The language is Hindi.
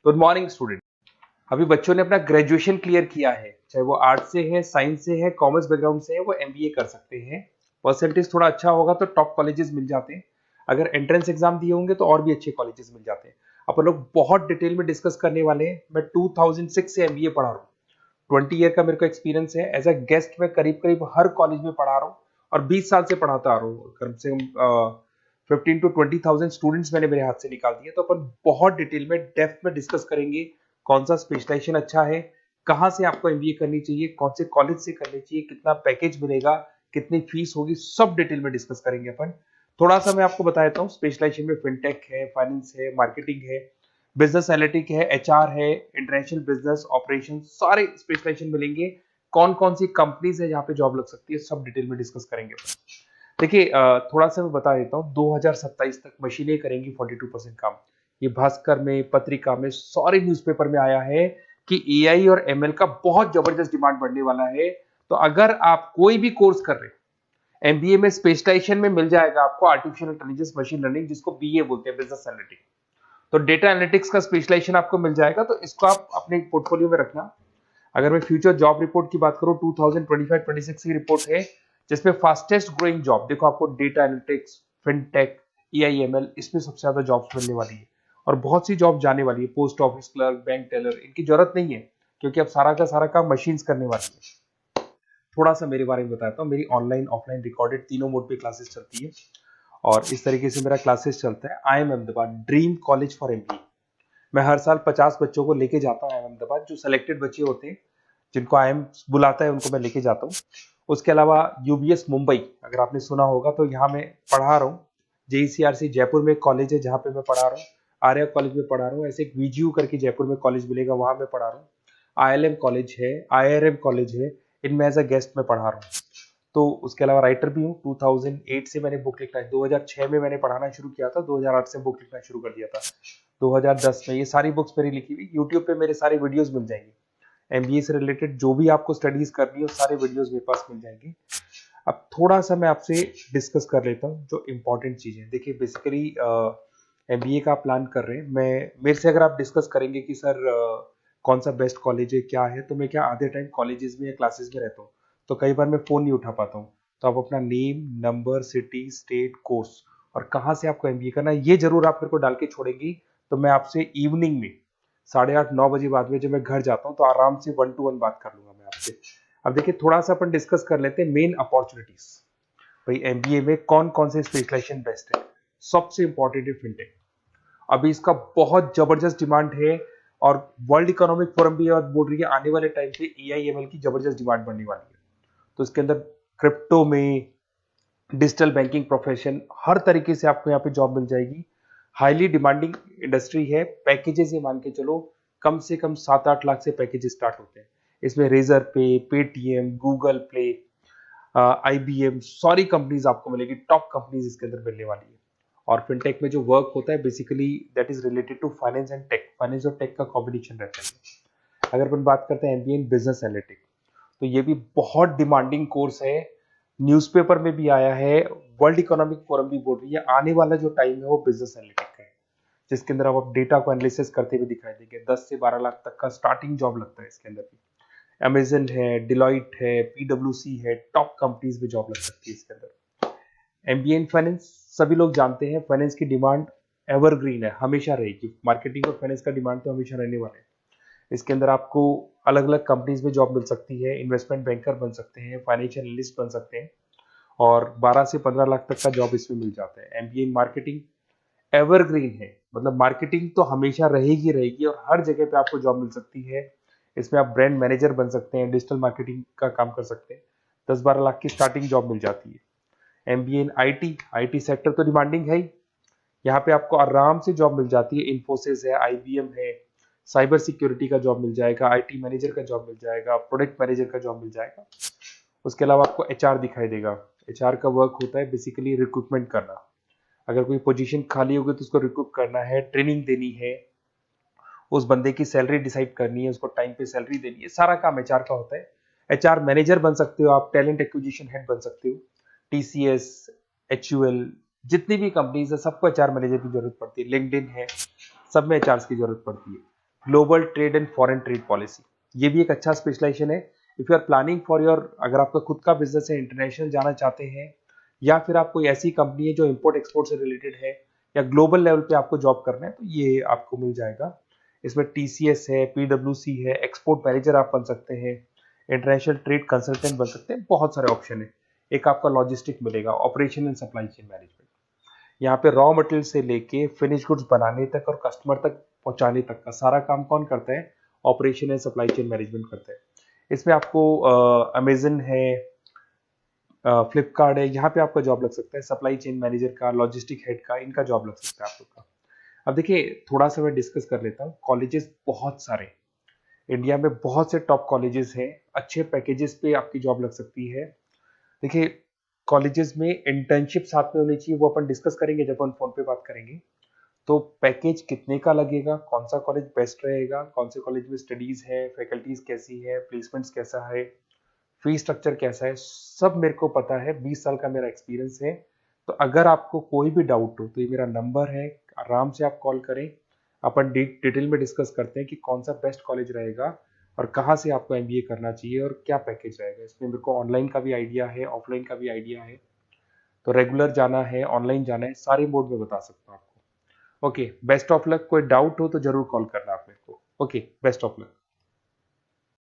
Good morning student. अभी बच्चों ने अपना ग्रेजुएशन क्लियर किया है, चाहे वो आर्ट्स से है, साइंस से है, कॉमर्स बैकग्राउंड से है, वो एमबीए कर सकते हैं। परसेंटेज थोड़ा अच्छा होगा तो टॉप कॉलेजेस मिल जाते हैं। अगर एंट्रेंस एग्जाम दिए होंगे तो और भी अच्छे कॉलेजेस मिल जाते हैं। अपन लोग बहुत डिटेल में डिस्कस करने वाले हैं। मैं 2006 से एमबीए पढ़ा रहा हूँ। 20 ईयर का मेरे को एक्सपीरियंस है। एज अ गेस्ट मैं करीब करीब हर कॉलेज में पढ़ा रहा हूँ और 20 साल से पढ़ाता आ रहा हूँ। कम से कम 15 to 20,000 स्टूडेंट्स मैंने मेरे हाथ से निकाल दिए। तो अपन बहुत डिटेल में डेप्थ में डिस्कस करेंगे कौन सा स्पेशलाइजेशन अच्छा है, कहाँ से आपको एमबीए करनी चाहिए, कौन से कॉलेज से करनी चाहिए, कितना पैकेज मिलेगा, कितनी फीस होगी, सब डिटेल में डिस्कस करेंगे अपन। थोड़ा सा मैं आपको बता देता हूँ। स्पेशलाइजेशन में फिनटेक है, फाइनेंस है, मार्केटिंग है, बिजनेस एनालिटिक है, एचआर है, इंटरनेशनल बिजनेस ऑपरेशन, सारे स्पेशलाइजेशन मिलेंगे। कौन कौन सी कंपनीज है जहाँ पे जॉब लग सकती है, सब डिटेल में डिस्कस करेंगे। देखिए, थोड़ा सा मैं बता देता हूँ। 2027 तक मशीनें करेंगी 42% काम। ये भास्कर में, पत्रिका में, सारे न्यूज़पेपर में आया है कि एआई और एमएल का बहुत जबरदस्त डिमांड बढ़ने वाला है। तो अगर आप कोई भी कोर्स कर रहे हैं, एमबीए में स्पेशलाइजेशन में मिल जाएगा आपको आर्टिफिशियल इंटेलिजेंस, मशीन लर्निंग, जिसको बीए बोलते हैं, बिजनेस एनालिटिक्स। तो डेटा एनालिटिक्स का स्पेशलाइजेशन आपको मिल जाएगा, तो इसको आप अपने पोर्टफोलियो में रखना। अगर मैं फ्यूचर जॉब रिपोर्ट की बात करूं, 2025-26 की रिपोर्ट है, जिसमें फास्टेस्ट ग्रोइंग जॉब देखो आपको डेटा एनालिटिक्स, फिनटेक, एआईएमएल, इसमें सबसे ज्यादा जॉब्स मिलने वाली है। और बहुत सी जॉब जाने वाली है। Post office clerk, bank teller, इनकी जरूरत नहीं है क्योंकि अब सारा का सारा काम मशीन्स करने वाली है। थोड़ा सा मेरे बारे में बताता हूँ। मेरी ऑनलाइन ऑफलाइन रिकॉर्डेड तीनों मोड पे क्लासेस चलती है और इस तरीके से मेरा क्लासेस चलता है। I am Ahmedabad dream college for MBA. मैं हर साल 50 बच्चों को लेके जाता हूँ अहमदाबाद। जो सिलेक्टेड बच्चे होते हैं, जिनको आईएम बुलाता है, उनको मैं लेके जाता हूँ। उसके अलावा यूबीएस मुंबई, अगर आपने सुना होगा, तो यहाँ मैं पढ़ा रहा हूँ। जेईसीआरसी जयपुर में एक कॉलेज है जहाँ पे मैं पढ़ा रहा हूँ। आर्या कॉलेज में पढ़ा रहा हूँ। ऐसे एक वीजीयू करके जयपुर में कॉलेज मिलेगा, वहां मैं पढ़ा रहा हूँ। आईएलएम कॉलेज है, आईआरएम कॉलेज है, इनमें एज अ गेस्ट में पढ़ा रहा हूँ। तो उसके अलावा राइटर भी हूँ। 2008 से मैंने बुक लिखना है। 2006 में मैंने पढ़ाना शुरू किया था, 2008 से बुक लिखना शुरू कर दिया था। 2010 में ये सारी बुक्स मेरी लिखी हुई यूट्यूब पे मेरे सारे वीडियोस मिल जाएंगे। एमबीए से रिलेटेड जो भी आपको स्टडीज करनी हो, सारे वीडियोस मेरे पास मिल जाएंगे। अब थोड़ा सा मैं आपसे डिस्कस कर लेता हूँ जो इंपॉर्टेंट चीजें। देखिए, बेसिकली एमबीए का आप प्लान कर रहे हैं, मैं मेरे से अगर आप डिस्कस करेंगे कि सर कौन सा बेस्ट कॉलेज है, क्या है, तो मैं क्या आधे टाइम कॉलेजेस में या क्लासेस में रहता हूँ, तो कई बार मैं फोन नहीं उठा पाता हूँ। तो आप अपना name, number, city, state, course और कहाँ से आपको एमबीए करना है, ये जरूर आप मेरे को डाल के छोड़ेंगी। तो मैं आपसे इवनिंग में 8:30-9 बजे बाद में जब मैं घर जाता हूँ, तो आराम से 1-to-1 बात कर लूंगा मैं आपसे। अब देखिए, थोड़ा सा अपन डिस्कस कर लेते हैं मेन अपॉर्चुनिटीज। भाई, एमबीए में कौन कौन से स्पेशलाइजेशन बेस्ट है। सबसे इंपॉर्टेंट है फिनटेक। अभी इसका बहुत जबरदस्त डिमांड है और वर्ल्ड इकोनॉमिक फोरम भी बोल रही है आने वाले टाइम पे एआईएमएल की जबरदस्त डिमांड बढ़ने वाली है। तो इसके अंदर क्रिप्टो में, डिजिटल बैंकिंग प्रोफेशन, हर तरीके से आपको यहाँ पे जॉब मिल जाएगी। हाईली डिमांडिंग इंडस्ट्री है। पैकेजेस ये मान के चलो, कम से कम 7-8 लाख से पैकेजेस स्टार्ट होते हैं। इसमें रेजर पे, पेटीएम, गूगल प्ले, आईबीएम, सारी कंपनीज आपको मिलेगी। टॉप कंपनीज इसके अंदर मिलने वाली है। और फिनटेक में जो वर्क होता है, basically that is related to finance and tech. Finance और टेक का कॉम्बिनेशन रहता है। अगर अपन बात करते हैं एमबीए इन बिजनेस एनालिटिक्स, तो ये भी बहुत डिमांडिंग कोर्स है। न्यूज़पेपर में भी आया है, वर्ल्ड इकोनॉमिक फोरम भी बोल रही है आने वाला जो टाइम है वो बिजनेस एनालिटिक्स का है, जिसके अंदर आप डेटा को एनालिसिस करते हुए दिखाई देंगे। 10 से 12 लाख तक का स्टार्टिंग जॉब लगता है इसके अंदर भी। अमेजन है, डिलॉइट है, पीडब्ल्यूसी है, टॉप कंपनीज में जॉब लग सकती है इसके अंदर। एमबीए इन फाइनेंस, सभी लोग जानते हैं फाइनेंस की डिमांड एवरग्रीन है, हमेशा रहेगी। मार्केटिंग और फाइनेंस का डिमांड तो हमेशा रहने वाला है। इसके अंदर आपको अलग अलग कंपनीज में जॉब मिल सकती है। इन्वेस्टमेंट बैंकर बन सकते हैं, फाइनेंशियल एनालिस्ट बन सकते हैं और 12 से 15 लाख तक का जॉब इसमें मिल जाता है। एमबीए इन मार्केटिंग एवरग्रीन है, मतलब मार्केटिंग तो हमेशा रहेगी रहेगी और हर जगह पे आपको जॉब मिल सकती है। इसमें आप ब्रांड मैनेजर बन सकते हैं, डिजिटल मार्केटिंग का काम कर सकते हैं। 10-12 लाख की स्टार्टिंग जॉब मिल जाती है। MBA in IT, IT sector तो डिमांडिंग है ही। यहाँ पे आपको आराम से जॉब मिल जाती है। इन्फोसिस है, आईबीएम है, साइबर सिक्योरिटी का जॉब मिल जाएगा, आईटी मैनेजर का जॉब मिल जाएगा, प्रोडक्ट मैनेजर का जॉब मिल जाएगा। उसके अलावा आपको एचआर दिखाई देगा। एचआर का वर्क होता है बेसिकली रिक्रूटमेंट करना। अगर कोई पोजीशन खाली होगी तो उसको रिक्रूट करना है, ट्रेनिंग देनी है, उस बंदे की सैलरी डिसाइड करनी है, उसको टाइम पे सैलरी देनी है, सारा काम एचआर का होता है। एचआर मैनेजर बन सकते हो आप, टैलेंट एक्विजिशन हेड बन सकते हो। टीसीएस, एचयूएल, जितनी भी कंपनीज है सबको एचआर मैनेजर की जरूरत पड़ती है। लिंक्डइन है, सब में एचआर की जरूरत पड़ती है। Global trade and foreign trade policy, ये भी एक अच्छा स्पेशलाइजेशन है। If you are planning for your, अगर आपका खुद का बिजनेस है, इंटरनेशनल जाना चाहते हैं, या फिर आप कोई ऐसी कंपनी है जो इंपोर्ट एक्सपोर्ट से रिलेटेड है, या ग्लोबल लेवल पे आपको जॉब करना है, तो ये आपको मिल जाएगा। इसमें टीसीएस है, पीडब्ल्यूसी है, एक्सपोर्ट मैनेजर आप बन सकते हैं, इंटरनेशनल ट्रेड कंसल्टेंट बन सकते हैं, बहुत सारे ऑप्शन है। एक आपका लॉजिस्टिक मिलेगा, operation and supply chain management, यहाँ पे रॉ मटेरियल से लेके फिनिश गुड्स बनाने तक और कस्टमर तक पहुंचाने तक का सारा काम कौन करता है? Operation and supply chain management करता है। इसमें आपको अमेजन है, फ्लिपकार्ट है, यहाँ पे आपका जॉब लग सकता है, सप्लाई चेन मैनेजर का, लॉजिस्टिक हेड का, इनका जॉब लग सकता है आप लोग का। अब देखिए, थोड़ा सा मैं डिस्कस कर लेता हूँ। कॉलेजेस बहुत सारे इंडिया में, बहुत से टॉप कॉलेजेस हैं, अच्छे पैकेजेस पे आपकी जॉब लग सकती है। देखिए, कॉलेजेस में इंटर्नशिप साथ में होनी चाहिए, वो अपन डिस्कस करेंगे जब अपन फोन पे बात करेंगे। तो पैकेज कितने का लगेगा, कौन सा कॉलेज बेस्ट रहेगा, कौन से कॉलेज में स्टडीज है, फैकल्टीज कैसी है, प्लेसमेंट्स कैसा है, फी स्ट्रक्चर कैसा है, सब मेरे को पता है, 20 साल का मेरा एक्सपीरियंस है। तो अगर आपको कोई भी डाउट हो तो ये मेरा नंबर है, आराम से आप कॉल करें। अपन डिटेल में डिस्कस करते हैं कि कौन सा बेस्ट कॉलेज रहेगा और कहाँ से आपको एमबीए करना चाहिए और क्या पैकेज रहेगा। इसमें मेरे को ऑनलाइन का भी आइडिया है, ऑफलाइन का भी आइडिया है, तो रेगुलर जाना है, ऑनलाइन जाना है, सारे मोड में बता सकता हूँ आपको। Okay, best of luck. कोई डाउट हो तो जरूर कॉल करना आप मेरे को। Okay, best of luck.